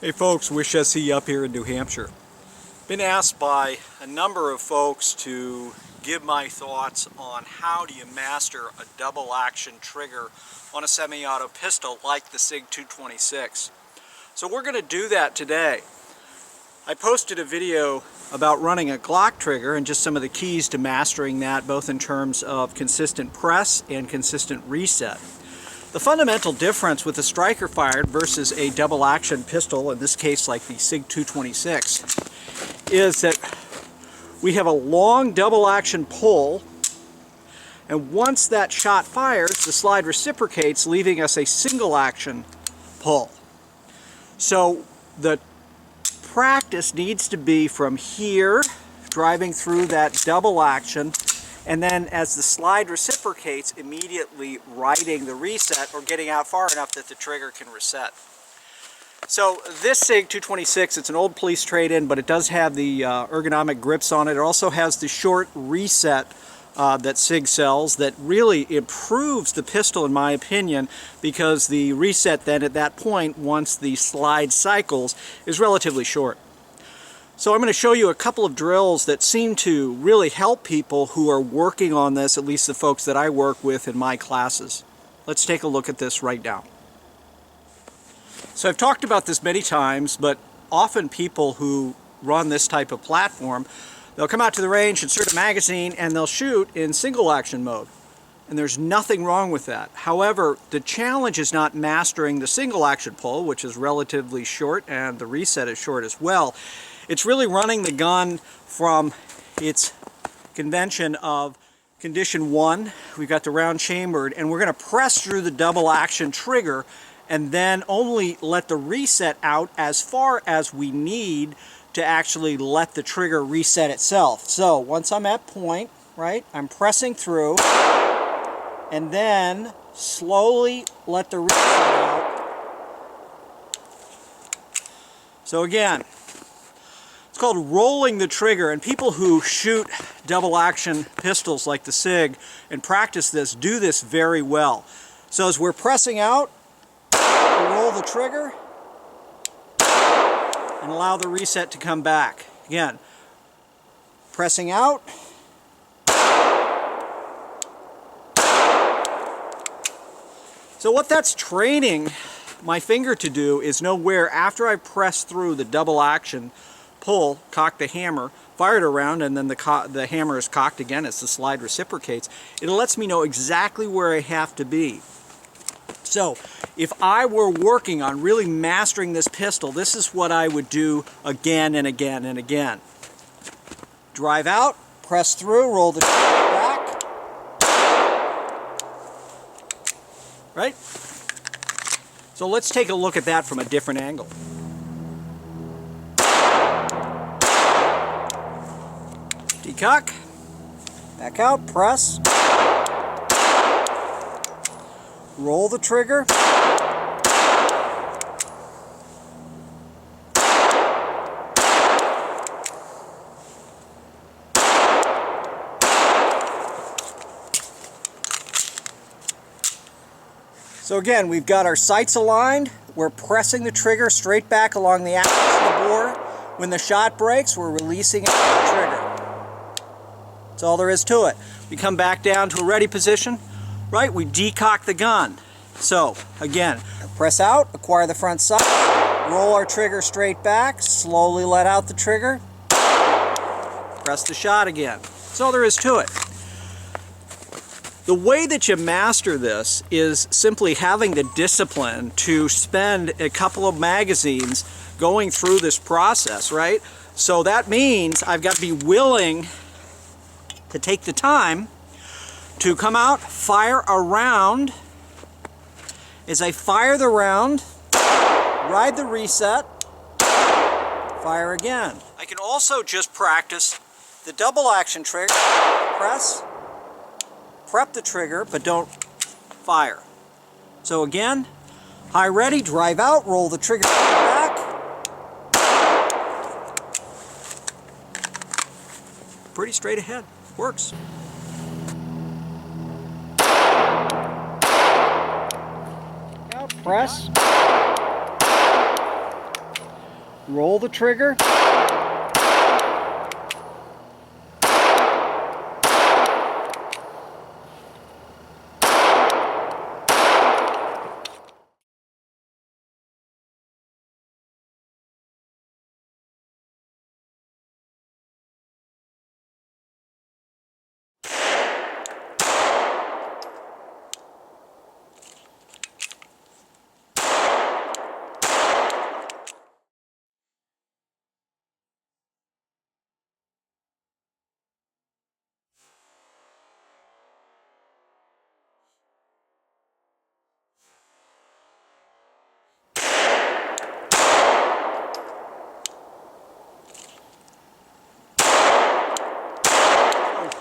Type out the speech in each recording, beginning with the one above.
Hey folks, Wish SE up here in New Hampshire. Been asked by a number of folks to give my thoughts on how do you master a double action trigger on a semi-auto pistol like the SIG 226. So we're going to do that today. I posted a video about running a Glock trigger and just some of the keys to mastering that, both in terms of consistent press and consistent reset. The fundamental difference with a striker fired versus a double action pistol, in this case like the SIG 226, is that we have a long double action pull, and once that shot fires, the slide reciprocates, leaving us a single action pull. So the practice needs to be from here, driving through that double action, and then as the slide reciprocates, immediately riding the reset or getting out far enough that the trigger can reset. So this SIG 226, it's an old police trade-in, but it does have the ergonomic grips on it. It also has the short reset that SIG sells that really improves the pistol, in my opinion, because the reset then at that point, once the slide cycles, is relatively short. So I'm going to show you a couple of drills that seem to really help people who are working on this, at least the folks that I work with in my classes. Let's take a look at this right now. So I've talked about this many times, but often people who run this type of platform, they'll come out to the range, insert a magazine, and they'll shoot in single action mode. And there's nothing wrong with that. However, the challenge is not mastering the single action pull, which is relatively short, and the reset is short as well. It's really running the gun from its convention of condition 1. We've got the round chambered, and we're going to press through the double action trigger and then only let the reset out as far as we need to actually let the trigger reset itself. So once I'm at point, right, I'm pressing through and then slowly let the reset out. So again, it's called rolling the trigger, and people who shoot double action pistols like the SIG and practice this do this very well. So as we're pressing out, we roll the trigger and allow the reset to come back. Again, pressing out, so what that's training my finger to do is know where, after I press through the double action pull, cock the hammer, fire it around, and then the hammer is cocked again as the slide reciprocates. It lets me know exactly where I have to be. So if I were working on really mastering this pistol, this is what I would do again and again and again. Drive out, press through, roll the trigger back. Right? So let's take a look at that from a different angle. Decock, back out, press, roll the trigger, so again, we've got our sights aligned, we're pressing the trigger straight back along the axis of the bore. When the shot breaks, we're releasing it from the trigger. That's all there is to it. We come back down to a ready position, right? We decock the gun. So, again, press out, acquire the front sight, roll our trigger straight back, slowly let out the trigger, press the shot again. That's all there is to it. The way that you master this is simply having the discipline to spend a couple of magazines going through this process, right? So that means I've got to be willing to take the time to come out, fire a round. As I fire the round, ride the reset, fire again. I can also just practice the double action trigger, press, prep the trigger, but don't fire. So again, high ready, drive out, roll the trigger back. Pretty straight ahead. Works. Out, press. roll the trigger.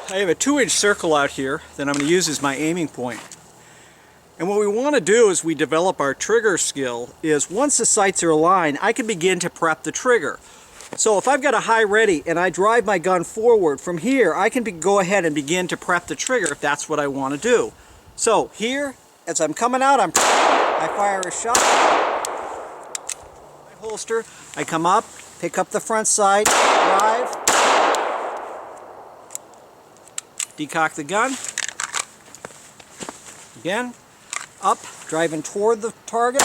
I have a 2-inch circle out here that I'm going to use as my aiming point. And what we want to do as we develop our trigger skill is once the sights are aligned, I can begin to prep the trigger. So if I've got a high ready and I drive my gun forward, from here I can go ahead and begin to prep the trigger if that's what I want to do. So here, as I'm coming out, I fire a shot, my holster, I come up, pick up the front sight, drive, decock the gun, again, up, driving toward the target.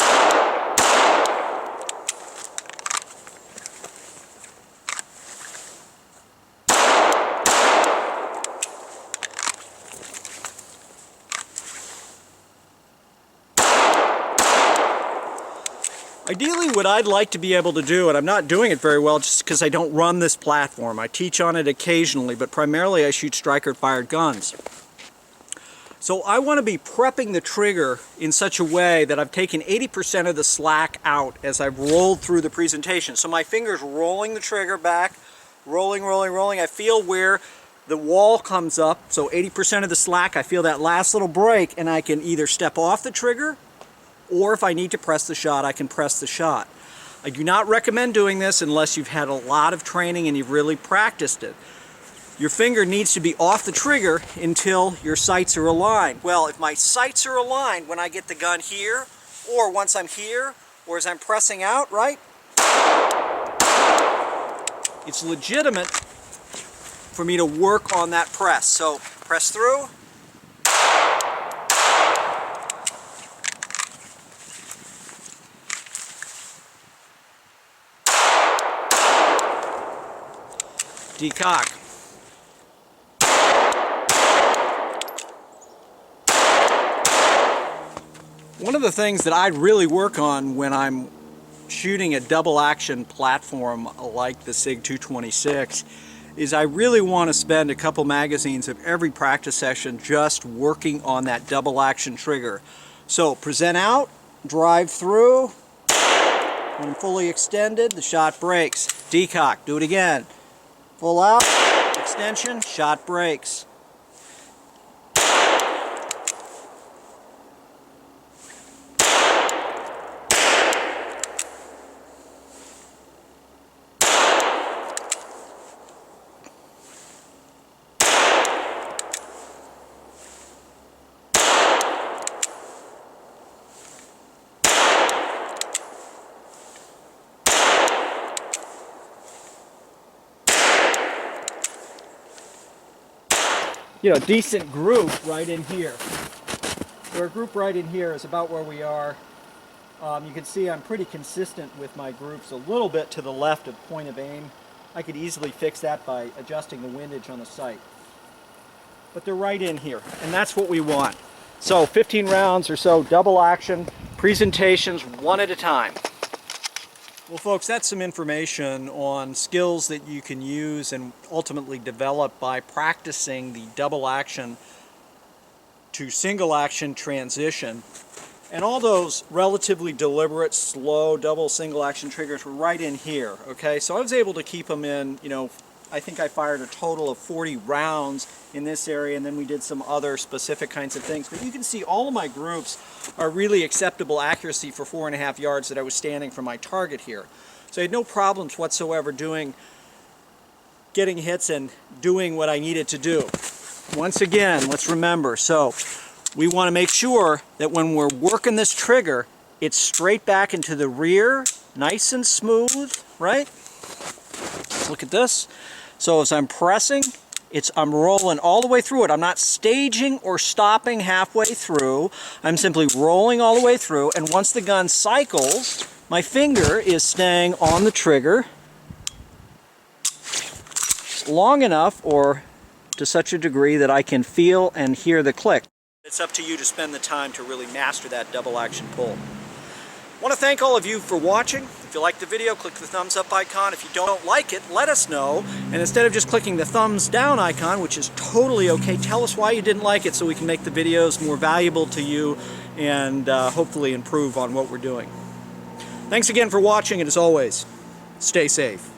Ideally, what I'd like to be able to do, and I'm not doing it very well just because I don't run this platform. I teach on it occasionally, but primarily I shoot striker-fired guns. So I want to be prepping the trigger in such a way that I've taken 80% of the slack out as I've rolled through the presentation. So my finger's rolling the trigger back, rolling, rolling, rolling. I feel where the wall comes up, so 80% of the slack, I feel that last little break, and I can either step off the trigger, or if I need to press the shot, I can press the shot. I do not recommend doing this unless you've had a lot of training and you've really practiced it. Your finger needs to be off the trigger until your sights are aligned. Well, if my sights are aligned when I get the gun here, or once I'm here, or as I'm pressing out, right? It's legitimate for me to work on that press. So press through. Decock. One of the things that I really work on when I'm shooting a double action platform like the SIG 226 is I really want to spend a couple magazines of every practice session just working on that double action trigger. So present out, drive through, when fully extended, the shot breaks. Decock, do it again. Full out, extension, shot breaks. You know, decent group right in here. So our group right in here is about where we are. You can see I'm pretty consistent with my groups, a little bit to the left of point of aim. I could easily fix that by adjusting the windage on the sight. But they're right in here, and that's what we want. So 15 rounds or so, double action, presentations one at a time. Well folks, that's some information on skills that you can use and ultimately develop by practicing the double action to single action transition. And all those relatively deliberate, slow, double single action triggers were right in here, okay? So I was able to keep them in, you know, I think I fired a total of 40 rounds in this area, and then we did some other specific kinds of things. But you can see all of my groups are really acceptable accuracy for 4.5 yards that I was standing from my target here. So I had no problems whatsoever getting hits and doing what I needed to do. Once again, let's remember, so we want to make sure that when we're working this trigger, it's straight back into the rear, nice and smooth, right? Look at this. So as I'm pressing, I'm rolling all the way through it. I'm not staging or stopping halfway through. I'm simply rolling all the way through, and once the gun cycles, my finger is staying on the trigger long enough or to such a degree that I can feel and hear the click. It's up to you to spend the time to really master that double action pull. I want to thank all of you for watching. If you like the video, click the thumbs up icon. If you don't like it, let us know. And instead of just clicking the thumbs down icon, which is totally okay, tell us why you didn't like it so we can make the videos more valuable to you and hopefully improve on what we're doing. Thanks again for watching, and as always, stay safe.